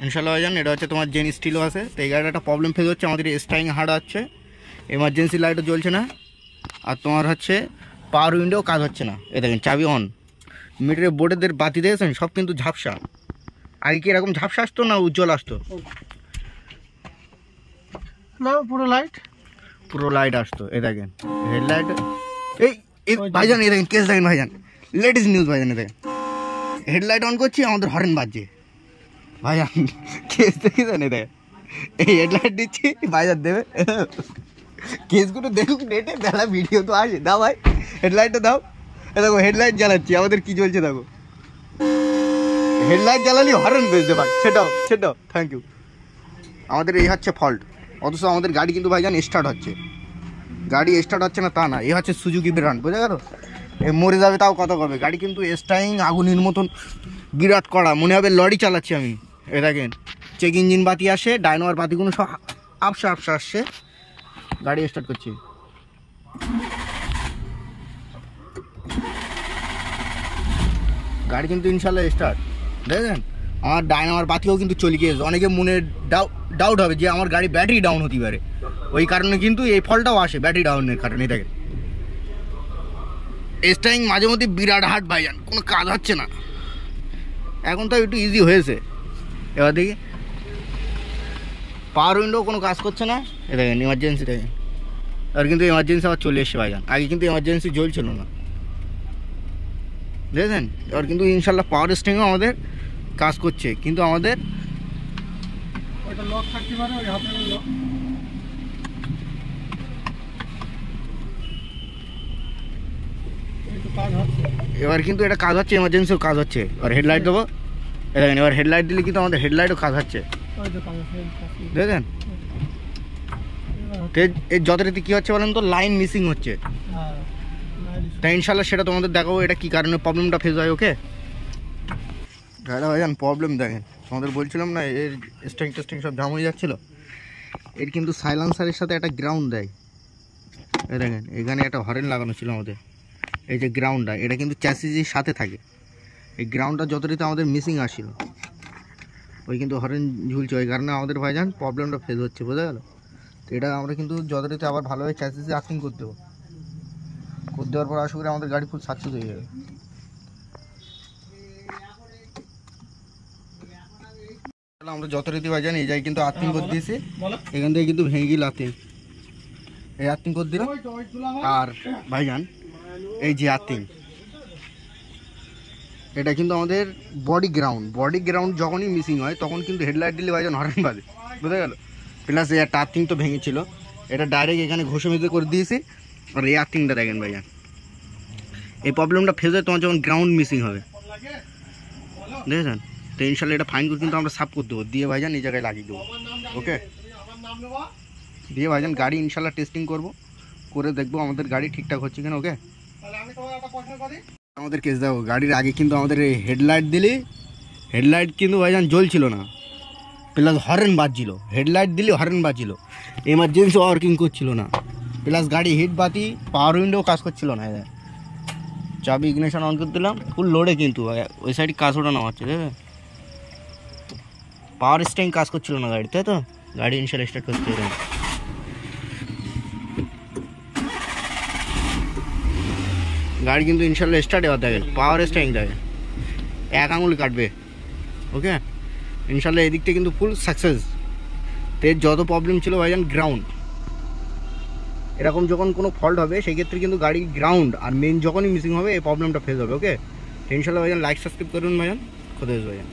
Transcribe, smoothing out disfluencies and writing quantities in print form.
ইনশাল্লাহ ভাইজান। এটা হচ্ছে তোমার জেন স্টিলও আছে। তো এই গাড়ির একটা প্রবলেম ফেস হচ্ছে, আমাদের স্টারিং হার্ড হচ্ছে, এমার্জেন্সি লাইটও জ্বলছে না, আর তোমার হচ্ছে পাওয়ার উইন্ডোও কাজ হচ্ছে না। এ দেখেন চাবি অন, মিটারের বোর্ডের বাতি দেখেছেন সব কিন্তু ঝাপসা। আগে কি এরকম ঝাপসা আসতো না উজ্জ্বল আসতো? না, পুরো লাইট আসতো। এ দেখেন হেডলাইট। এই ভাইজান এ দেখেন কেস দেখেন ভাইজান, লেটেস্ট নিউজ ভাইজান। এ দেখেন হেডলাইট অন করছি, আমাদের হরেন বাজছে ভাইজান। কেস দেখেছেন? এ দেখেন এই হেডলাইট দিচ্ছি ভাইজান দেবে কেসগুলো দেখুক নেটে, বেলা ভিডিও তো আসে। দাও ভাই হেডলাইটটা দাও। এ দেখো হেডলাইট জ্বালাচ্ছি, আমাদের কি চলছে দেখো। হেডলাইট জ্বালালি হরেন বেজতে ভাই, সেটাও থ্যাংক ইউ। আমাদের এই হচ্ছে ফল্ট, অথচ আমাদের গাড়ি কিন্তু ভাইজান স্টার্ট হচ্ছে। গাড়ি স্টার্ট হচ্ছে না তা না, এ হচ্ছে সুজুকি ব্র্যান্ড, বোঝা গেল? এ মরে যাবে তাও কত করবে। গাড়ি কিন্তু স্টারিং আগুনের মতন বিরাট কড়া, মনে হবে লরি চালাচ্ছি আমি। এ দেখেন চেক ইঞ্জিন বাতি আসে, ডাইনোয়ার বাতিগুলো সব আপসা আসছে। গাড়ি স্টার্ট করছি, গাড়ি কিন্তু ইনশাল্লাহ স্টার্ট। দেখেন আমার ডাইনামার বাতিও কিন্তু চলে গিয়েছে। অনেকে মনে ডাউট হবে যে আমার গাড়ি ব্যাটারি ডাউন হতে পারে, ওই কারণে কিন্তু এই ফলটাও আসে ব্যাটারি ডাউনের কারণে। দেখেন স্টারিং মাঝে মধ্যে বিরাট হার্ড ভাইজান, কোনো কাজ হচ্ছে না। এখন তো একটু ইজি হয়েছে। এবার দেখি পাওয়ার উইন্ডো কোনো কাজ করছে না। এ দেখেন ইমার্জেন্সি দেখেন, আর কিন্তু এমার্জেন্সি আবার চলে এসছে ভাইজান। আগে কিন্তু এমার্জেন্সি জ্বলছিল না, দেখেছেন? এবার কিন্তু ইনশাল্লাহ পাওয়ার স্টিয়ারিংও আমাদের কাজ করছে, কিন্তু আমাদের এবার কিন্তু এটা কাজ হচ্ছে, এমার্জেন্সিও কাজ হচ্ছে। আর হেডলাইট দেবো, দেখেন এবার হেডলাইট দিলে কিন্তু আমাদের হেডলাইটও কাজ হচ্ছে, দেখেন? এর যথারীতি কী হচ্ছে বলেন তো, লাইন মিসিং হচ্ছে। তাই ইনশাল্লাহ সেটা তোমাদের দেখাবো, এটা কী কারণে প্রবলেমটা ফেস হয়। ওকে গাড়িটা ভাইজান প্রবলেম দেখেন, তোমাদের বলছিলাম না এর স্টারিং টেস্টিং সব জাম হয়ে যাচ্ছিলো। এর কিন্তু সাইলেন্সারের সাথে একটা গ্রাউন্ড দেয়। এই দেখেন এখানে একটা হরেন লাগানো ছিল আমাদের, এই যে গ্রাউন্ডটা, এটা কিন্তু চ্যাসিসের সাথে থাকে। এই গ্রাউন্ডটা যথারীতি আমাদের মিসিং আসছিল, ওই কিন্তু হরেন ঝুলছে, ওই কারণে আমাদের ভাইজান প্রবলেমটা ফেস হচ্ছে, বোঝা গেল? তো এটা আমরা কিন্তু যথারীতি আবার ভালোভাবে চ্যাসিসে আর্থিং করে দেবো। করে দেওয়ার পর আশা করি আমাদের গাড়ি ফুল সাকসেস হয়ে যাবে। আমরা যথারীতি ভাইজান এই জায়গায় কিন্তু আর্থিং করে দিয়েছি, এখান থেকে কিন্তু ভেঙে গেল আর্থিং, এই আর্থিং করে দিলাম। আর ভাইজান এই যে আর্থিং, এটা কিন্তু আমাদের বডি গ্রাউন্ড যখনই মিসিং হয় তখন কিন্তু হেডলাইট দিলে ভাইজান হরেন বাজে, বোঝা গেল? প্লাস এই একটা আর্থিং তো ভেঙেছিল, এটা ডাইরেক্ট এখানে ঘষে মেজে করে দিয়েছি। আর এই আর্থিংটা দেখেন ভাইজান, এই প্রবলেমটা ফেস হয় তোমার যখন গ্রাউন্ড মিসিং হবে, দেখেছেন? তো ইনশাল্লাহ এটা ফাইন করে কিন্তু আমরা সাফ করে দেবো, দিয়ে ভাইজান এই জায়গায় লাগিয়ে দেবো। ওকে, দিয়ে ভাইজান গাড়ি ইনশাল্লাহ টেস্টিং করবো, করে দেখবো আমাদের গাড়ি ঠিকঠাক হচ্ছে কিনা। ওকে, আমাদের কেস দেখো, গাড়ির আগে কিন্তু আমাদের এই হেডলাইট দিলে হেডলাইট কিন্তু ভাইজান জ্বলছিল না, প্লাস হরেন বাজছিল। হেডলাইট দিলে হরেন বাজছিল, এমার্জেন্সি ওয়ার্কিং করছিল না, প্লাস গাড়ি হিট বাতি পাওয়ার উইন্ডোও কাজ করছিল না। চাবি ইগনিশন অন করে দিলাম, ফুল লোডে কিন্তু ওই সাইডে কাজ ওটা নামাচ্ছে, দেখবে? পাওয়ার স্টিয়ারিং কাজ করছিল না গাড়ি, তাই তো? গাড়ি ইনশাল্লাহ স্টার্ট করতে হবে। গাড়ি কিন্তু ইনশাল্লাহ স্টার্ট এবার দেখেন, পাওয়ার স্টিয়ারিং দেখেন এক আঙুল কাটবে। ওকে, ইনশাল্লাহ এদিকটা কিন্তু ফুল সাকসেস। তো এর যত প্রবলেম ছিল ভাইজান গ্রাউন্ড, এরকম যখন কোনো ফল্ট হবে সেই ক্ষেত্রে কিন্তু গাড়ি গ্রাউন্ড আর মেন যখনই মিসিং হবে এই প্রবলেমটা ফেস হবে। ওকে, ইনশাল্লাহ ভাইজান লাইক সাবস্ক্রাইব করুন ভাইজান, খোদা হাফেজ ভাইজান।